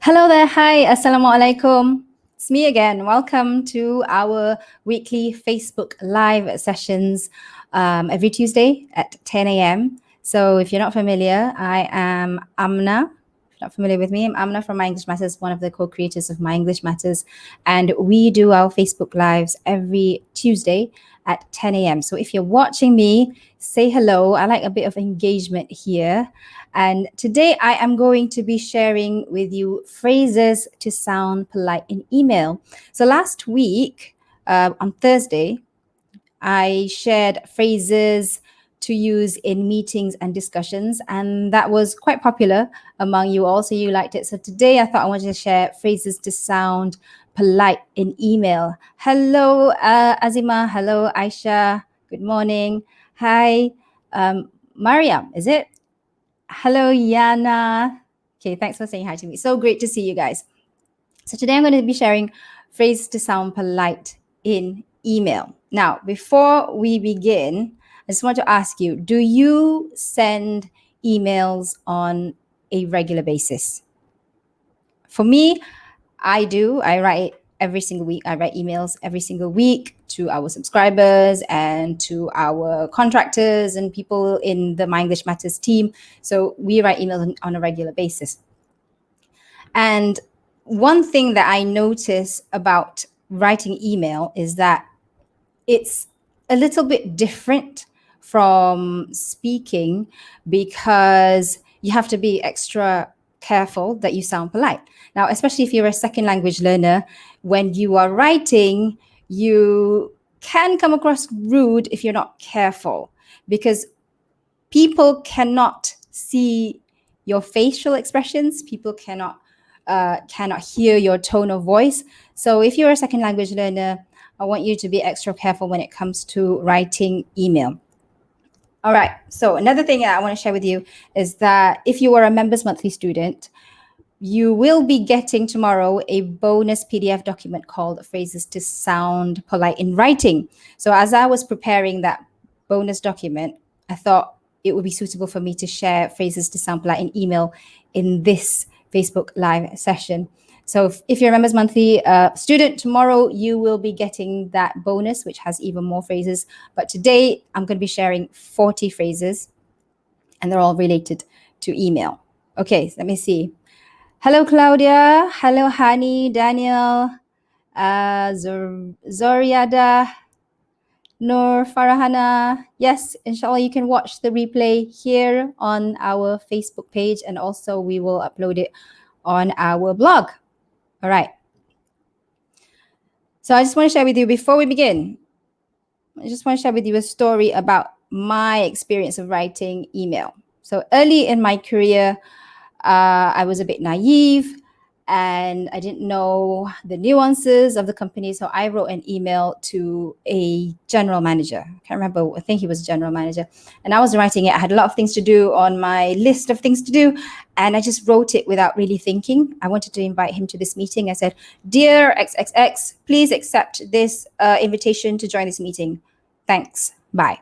Hello there. Hi. Assalamu alaikum. It's me again. Welcome to our weekly Facebook Live sessions every Tuesday at 10 a.m. So if you're not familiar, I am Amna. If you're not familiar with me, I'm Amna from My English Matters, one of the co-creators of My English Matters. And we do our Facebook Lives every Tuesday at 10 a.m. So if you're watching me, say hello. I like a bit of engagement here. And today I am going to be sharing with you phrases to sound polite in email. So last week, on Thursday, I shared phrases to use in meetings and discussions, and that was quite popular among you all. So you liked it. So today I thought I wanted to share phrases to sound polite in email. Hello, Azima. Hello, Aisha. Good morning. Hi, Mariam. Is it? Hello, Yana. Okay, thanks for saying hi to me. So great to see you guys. So today I'm going to be sharing phrases to sound polite in email. Now, before we begin, I just want to ask you, do you send emails on a regular basis? For me, I do. I write every single week. I write emails every single week to our subscribers and to our contractors and people in the My English Matters team. So we write emails on a regular basis. And one thing that I notice about writing email is that it's a little bit different from speaking because you have to be extra careful that you sound polite. Now, especially if you're a second language learner, when you are writing, you can come across rude if you're not careful because people cannot see your facial expressions. People cannot hear your tone of voice. So if you're a second language learner, I want you to be extra careful when it comes to writing email. All right. So another thing that I want to share with you is that if you are a Members Monthly student, you will be getting tomorrow a bonus PDF document called Phrases to Sound Polite in Writing. So as I was preparing that bonus document, I thought it would be suitable for me to share phrases to sound polite in email in this Facebook Live session. So if you're a Members Monthly student, tomorrow you will be getting that bonus, which has even more phrases. But today I'm going to be sharing 40 phrases, and they're all related to email. Okay, so let me see. Hello, Claudia. Hello, Hani, Daniel, Zoriada, Nur, Farahana. Yes, inshallah, you can watch the replay here on our Facebook page, and also we will upload it on our blog. All right. So I just want to share with you before we begin. I just want to share with you a story about my experience of writing email. So early in my career, I was a bit naive and I didn't know the nuances of the company. So I wrote an email to a general manager. I can't remember. I think he was a general manager. And I was writing it. I had a lot of things to do on my list of things to do. And I just wrote it without really thinking. I wanted to invite him to this meeting. I said, "Dear XXX, please accept this invitation to join this meeting. Thanks. Bye."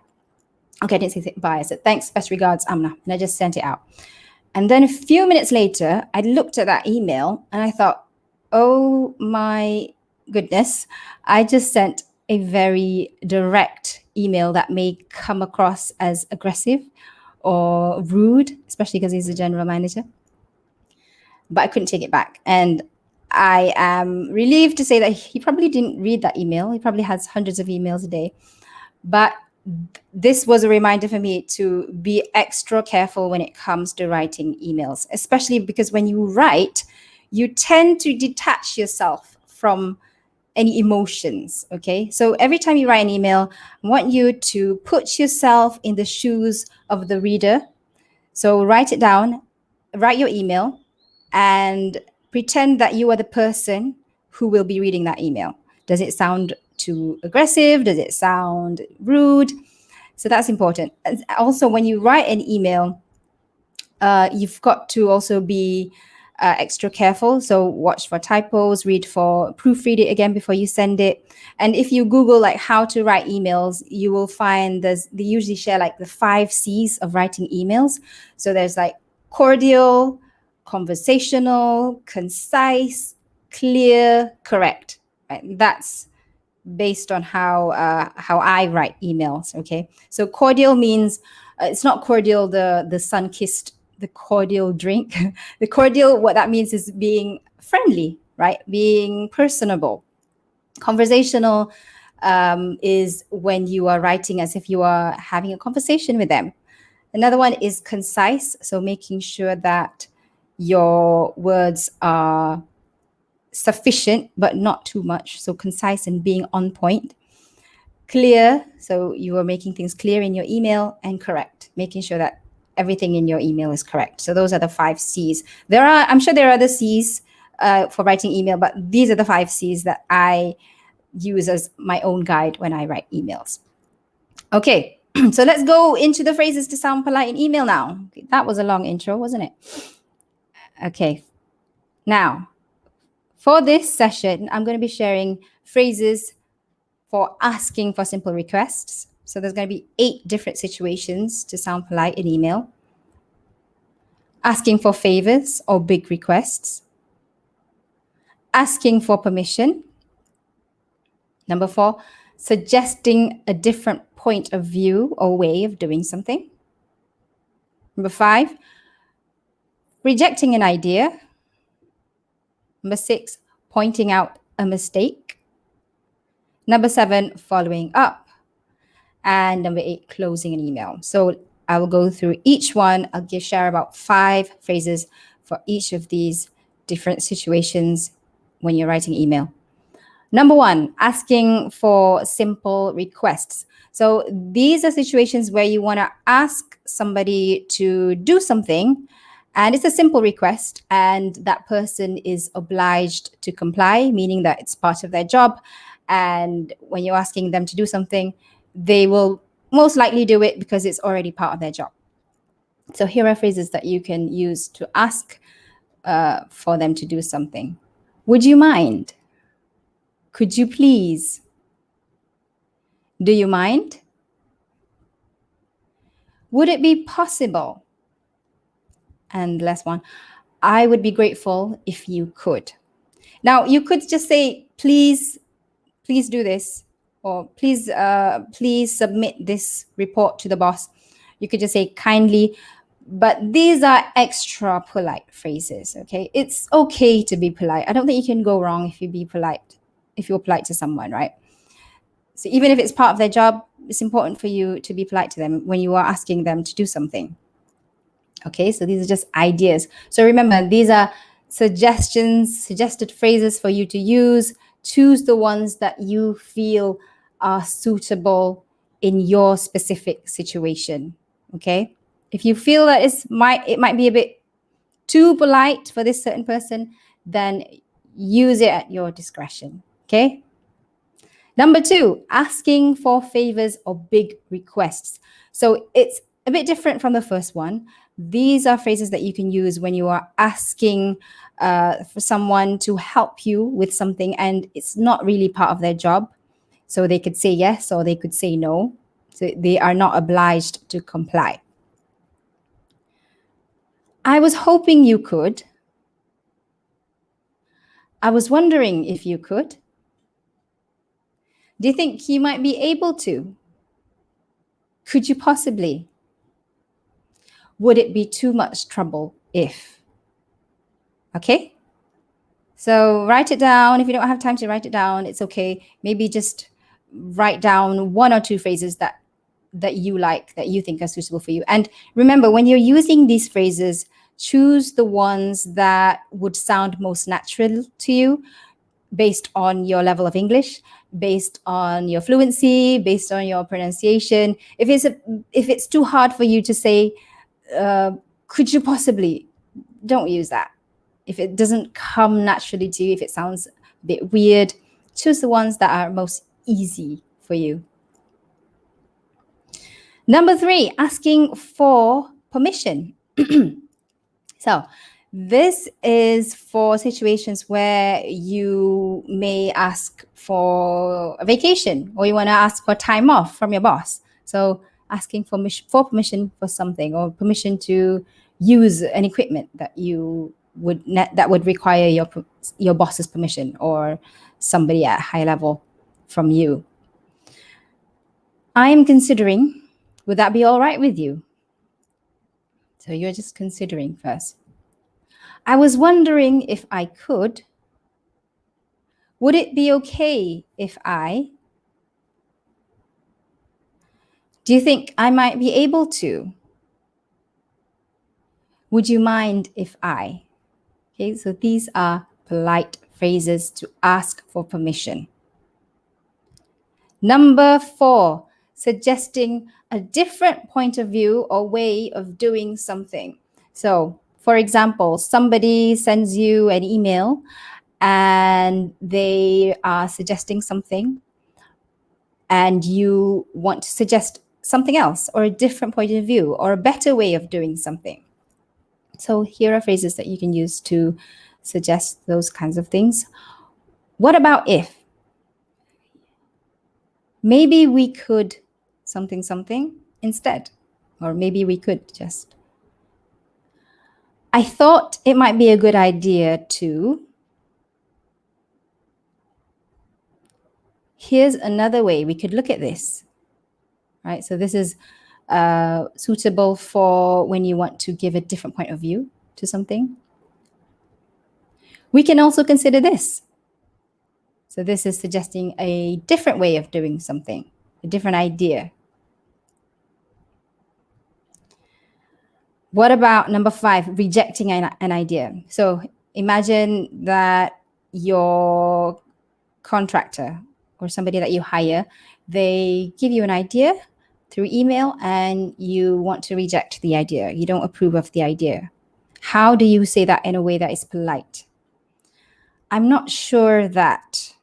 Okay, I didn't say bye. I said, "Thanks. Best regards, Amna." And I just sent it out. And then a few minutes later, I looked at that email and I thought, oh my goodness, I just sent a very direct email that may come across as aggressive or rude, especially because he's a general manager. But I couldn't take it back. And I am relieved to say that he probably didn't read that email. He probably has hundreds of emails a day. But this was a reminder for me to be extra careful when it comes to writing emails, especially because when you write, you tend to detach yourself from any emotions. Okay. So every time you write an email, I want you to put yourself in the shoes of the reader. So write it down, write your email, and pretend that you are the person who will be reading that email. Does it sound too aggressive? Does it sound rude? So that's important. And also, when you write an email, you've got to also be extra careful. So watch for typos, proofread it again before you send it. And if you Google like how to write emails, you will find they usually share like the 5 C's of writing emails. So there's like cordial, conversational, concise, clear, correct. Right? That's based on how I write emails. Okay, so cordial means it's not cordial the sun-kissed, the cordial drink. The cordial, what that means is being friendly, right? Being personable. Conversational is when you are writing as if you are having a conversation with them. Another one is concise, so making sure that your words are sufficient but not too much, so concise and being on point. Clear, so you are making things clear in your email. And correct, making sure that everything in your email is correct. So those are the 5 C's. I'm sure there are other C's for writing email, but these are the 5 C's that I use as my own guide when I write emails. Okay, so let's go into the phrases to sound polite in email now. Okay, that was a long intro, wasn't it? Okay, now for this session, I'm going to be sharing phrases for asking for simple requests. So there's going to be 8 different situations to sound polite in email. Asking for favors or big requests. Asking for permission. Number 4, suggesting a different point of view or way of doing something. Number 5, rejecting an idea. Number 6, pointing out a mistake. Number 7, following up. And number 8, closing an email. So I will go through each one. I'll share about 5 phrases for each of these different situations when you're writing email. Number 1, asking for simple requests. So these are situations where you want to ask somebody to do something, and it's a simple request, and that person is obliged to comply, meaning that it's part of their job. And when you're asking them to do something, they will most likely do it because it's already part of their job. So here are phrases that you can use to ask for them to do something. Would you mind? Could you please? Do you mind? Would it be possible? And last one, I would be grateful if you could. Now, you could just say, please do this, or please submit this report to the boss. You could just say kindly, but these are extra polite phrases, okay? It's okay to be polite. I don't think you can go wrong if you're polite to someone, right? So even if it's part of their job, it's important for you to be polite to them when you are asking them to do something. Okay, so these are just ideas. So remember, these are suggested phrases for you to use. Choose the ones that you feel are suitable in your specific situation. Okay, if you feel that it might be a bit too polite for this certain person, then use it at your discretion. Okay. Number 2, asking for favors or big requests. So it's a bit different from the first one. These are phrases that you can use when you are asking for someone to help you with something and it's not really part of their job. So they could say yes or they could say no. So they are not obliged to comply. I was hoping you could. I was wondering if you could. Do you think you might be able to? Could you possibly? Would it be too much trouble if? Okay? So write it down. If you don't have time to write it down, it's okay. Maybe just write down 1 or 2 phrases that you like, that you think are suitable for you. And remember, when you're using these phrases, choose the ones that would sound most natural to you based on your level of English, based on your fluency, based on your pronunciation. If it's too hard for you to say, could you possibly, don't use that. If it doesn't come naturally to you, if it sounds a bit weird, choose the ones that are most easy for you. Number 3, asking for permission. So this is for situations where you may ask for a vacation or you want to ask for time off from your boss. So asking for permission for something or permission to use an equipment that you that would require your boss's permission or somebody at high level from you. I'm considering, would that be all right with you? So you're just considering first. I was wondering if I could. Would it be okay if I? Do you think I might be able to? Would you mind if I? Okay, so these are polite phrases to ask for permission. Number 4, suggesting a different point of view or way of doing something. So, for example, somebody sends you an email and they are suggesting something, and you want to suggest something else or a different point of view or a better way of doing something. So here are phrases that you can use to suggest those kinds of things. What about if? Maybe we could something instead, or maybe we could just. I thought it might be a good idea to. Here's another way we could look at this, right? So this is suitable for when you want to give a different point of view to something. We can also consider this. So this is suggesting a different way of doing something, a different idea. What about number 5, rejecting an idea? So imagine that your contractor or somebody that you hire, they give you an idea through email and you want to reject the idea. You don't approve of the idea. How do you say that in a way that is polite? I'm not sure that.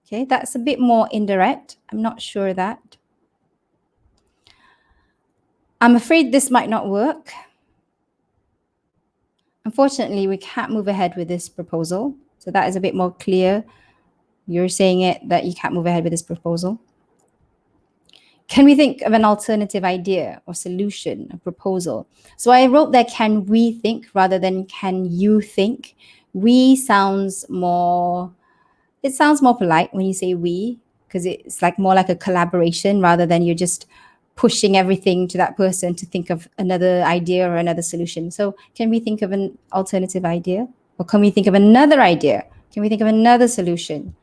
Okay, that's a bit more indirect. I'm not sure that. I'm afraid this might not work. Unfortunately, we can't move ahead with this proposal. So that is a bit more clear. You're saying it that you can't move ahead with this proposal. Can we think of an alternative idea or solution, a proposal? So I wrote there, can we think rather than can you think? We sounds more, it sounds more polite when you say we, because it's like more like a collaboration rather than you're just pushing everything to that person to think of another idea or another solution. So can we think of an alternative idea? Or can we think of another idea? Can we think of another solution?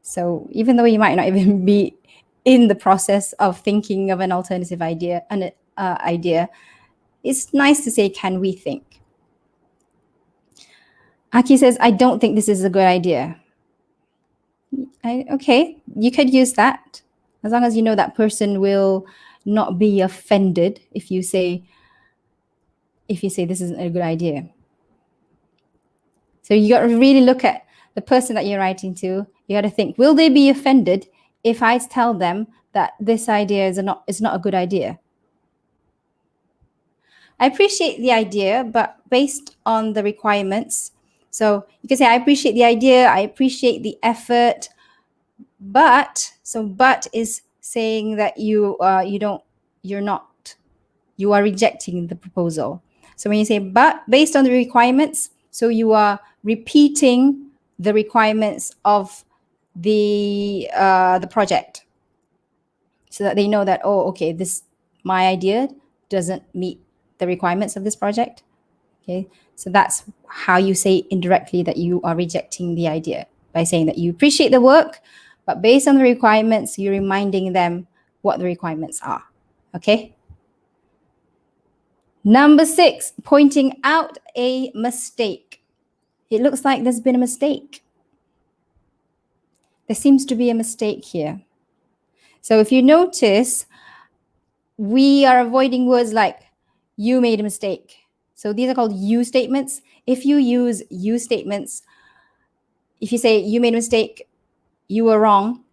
So even though you might not even be in the process of thinking of an alternative idea, it's nice to say, can we think? Aki says, I don't think this is a good idea. Okay, you could use that. As long as you know that person will not be offended if you say this isn't a good idea. So you got to really look at the person that you're writing to. You got to think, will they be offended if I tell them that this idea is not a good idea? I appreciate the idea, but based on the requirements. So you can say, I appreciate the idea, I appreciate the effort, but is saying that you are rejecting the proposal. So when you say but based on the requirements, so you are repeating the requirements of the project, so that they know that, oh, okay, my idea doesn't meet the requirements of this project. Okay, so that's how you say indirectly that you are rejecting the idea, by saying that you appreciate the work, but based on the requirements, you're reminding them what the requirements are. Okay. Number 6, pointing out a mistake. It looks like there's been a mistake. There seems to be a mistake here. So if you notice, we are avoiding words like you made a mistake. So these are called you statements. If you use you statements, if you say you made a mistake, you were wrong,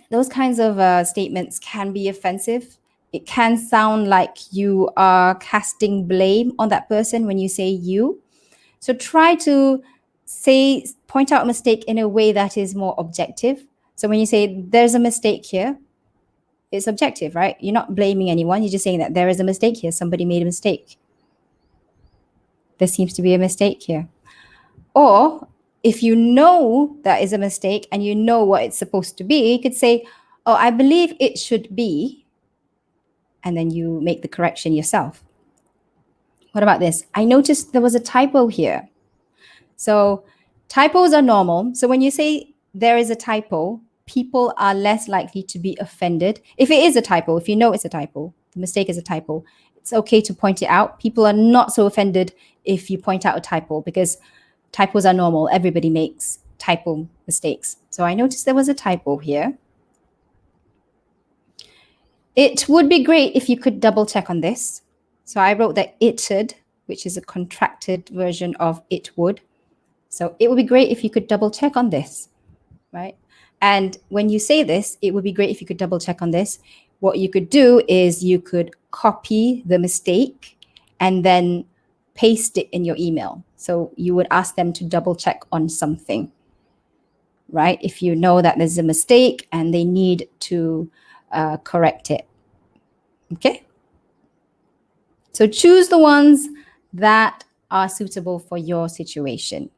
those kinds of statements can be offensive. It can sound like you are casting blame on that person when you say you. So try to point out a mistake in a way that is more objective. So when you say there's a mistake here, it's objective, right? You're not blaming anyone. You're just saying that there is a mistake here. Somebody made a mistake. there seems to be a mistake here. Or if you know that is a mistake and you know what it's supposed to be, you could say, oh, I believe it should be, and then you make the correction yourself. What about this? I noticed there was a typo here. So typos are normal. So when you say there is a typo, people are less likely to be offended. If it is a typo, if you know it's a typo, the mistake is a typo, it's okay to point it out. People are not so offended if you point out a typo because typos are normal. Everybody makes typo mistakes. So I noticed there was a typo here. It would be great if you could double check on this. So I wrote that it'd, which is a contracted version of it would. So it would be great if you could double check on this, right? And when you say this, it would be great if you could double check on this. What you could do is you could copy the mistake and then paste it in your email. So you would ask them to double check on something, right? If you know that there's a mistake and they need to correct it, okay? So choose the ones that are suitable for your situation.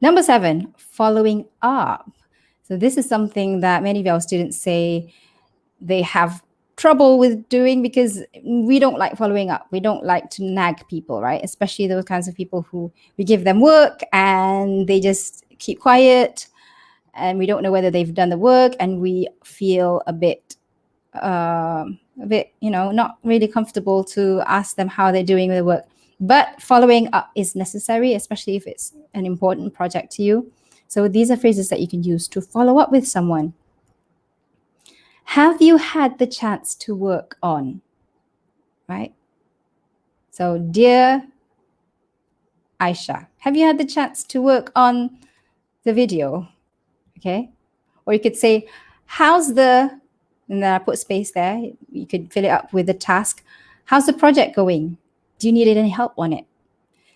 Number 7, following up. So this is something that many of our students say they have trouble with doing because we don't like following up. We don't like to nag people, right? Especially those kinds of people who we give them work and they just keep quiet and we don't know whether they've done the work and we feel a bit, not really comfortable to ask them how they're doing the work. But following up is necessary, especially if it's an important project to you. So these are phrases that you can use to follow up with someone. Have you had the chance to work on, right? So, dear Aisha, have you had the chance to work on the video? Okay. Or you could say, and then I put space there. You could fill it up with the task. How's the project going? Do you need any help on it?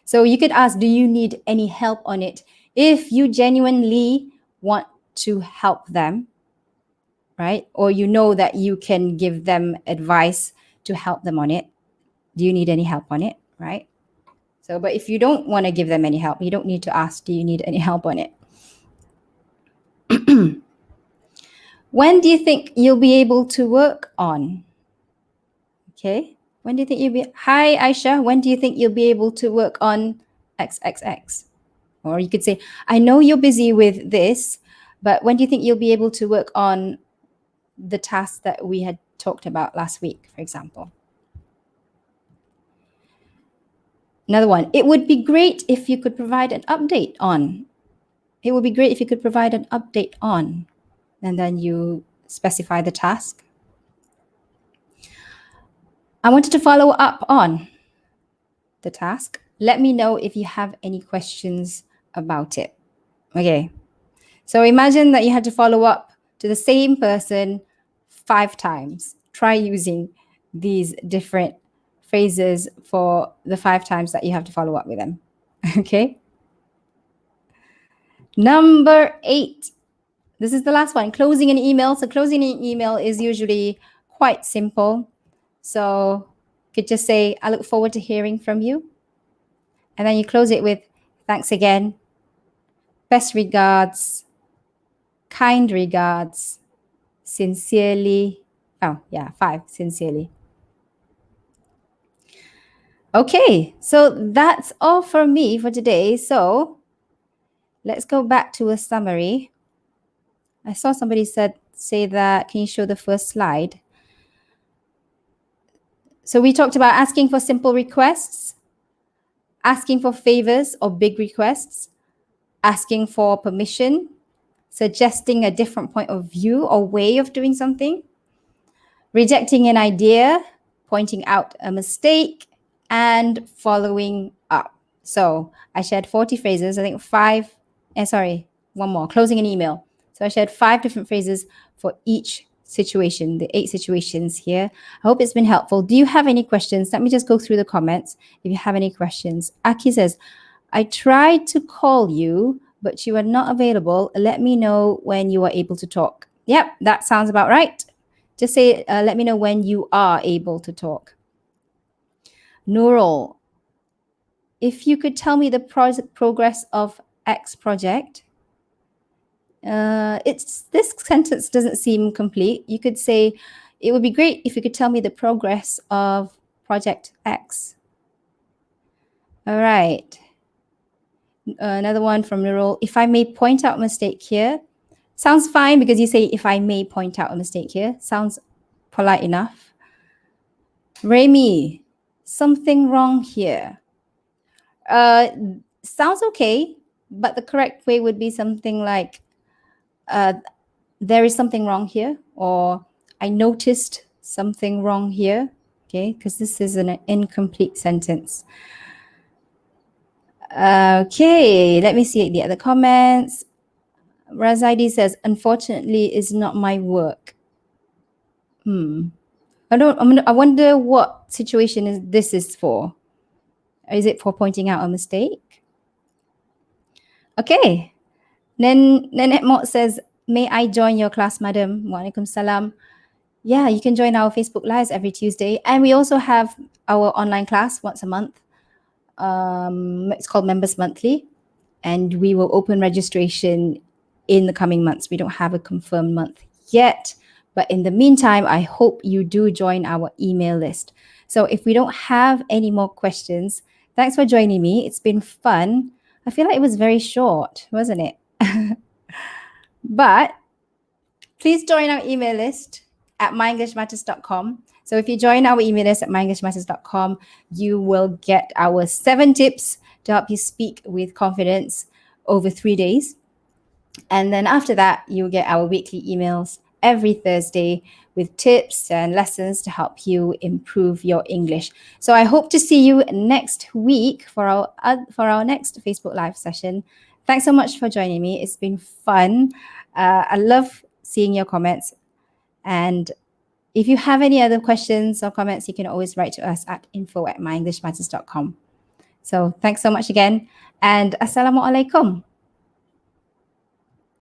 So you could ask, do you need any help on it? If you genuinely want to help them, right? Or you know that you can give them advice to help them on it. Do you need any help on it, right? So, but if you don't want to give them any help, you don't need to ask, do you need any help on it? When do you think you'll be able to work on? Okay. When do you think hi, Aisha, when do you think you'll be able to work on XXX? Or you could say, I know you're busy with this, but when do you think you'll be able to work on the task that we had talked about last week, for example? Another one, it would be great if you could provide an update on. It would be great if you could provide an update on. And then you specify the task. I wanted to follow up on the task. Let me know if you have any questions about it. Okay. So imagine that you had to follow up to the same person 5 times. Try using these different phrases for the 5 times that you have to follow up with them. Okay. Number 8. This is the last one, closing an email. So closing an email is usually quite simple. So you could just say, I look forward to hearing from you. And then you close it with, thanks again, best regards, kind regards, sincerely. 5, sincerely. Okay, so that's all for me for today. So let's go back to a summary. I saw somebody say that, can you show the first slide? So we talked about asking for simple requests, asking for favors or big requests, asking for permission, suggesting a different point of view or way of doing something, rejecting an idea, pointing out a mistake, and following up. So I shared 40 phrases, I think one more, closing an email. So I shared 5 different phrases for each situation, the 8 situations here. I hope it's been helpful. Do you have any questions? Let me just go through the comments if you have any questions. Aki says, I tried to call you, but you are not available. Let me know when you are able to talk. Yep, that sounds about right. Just say, let me know when you are able to talk. Nurul, if you could tell me the progress of X project. This sentence doesn't seem complete. You could say, it would be great if you could tell me the progress of project X. All right. Another one from Nurul. If I may point out a mistake here. Sounds fine because you say, if I may point out a mistake here. Sounds polite enough. Remy, something wrong here. Sounds okay, but the correct way would be something like, there is something wrong here, or I noticed something wrong here, okay, because this is an incomplete sentence. Okay, let me see the other comments. Razaidi says, unfortunately, is not my work. I wonder what situation this is for. Is it for pointing out a mistake? Okay. Then Nenek Mok says, may I join your class, madam? Walaikum salam. Yeah, you can join our Facebook Lives every Tuesday. And we also have our online class once a month. It's called Members Monthly. And we will open registration in the coming months. We don't have a confirmed month yet. But in the meantime, I hope you do join our email list. So if we don't have any more questions, thanks for joining me. It's been fun. I feel like it was very short, wasn't it? But please join our email list at myenglishmatters.com. So if you join our email list at myenglishmatters.com, you will get our 7 tips to help you speak with confidence over 3 days. And then after that, you'll get our weekly emails every Thursday with tips and lessons to help you improve your English. So I hope to see you next week for our next Facebook Live session. Thanks so much for joining me. It's been fun. I love seeing your comments. And if you have any other questions or comments, you can always write to us at info@myenglishmatters.com. So thanks so much again. And Assalamu alaikum.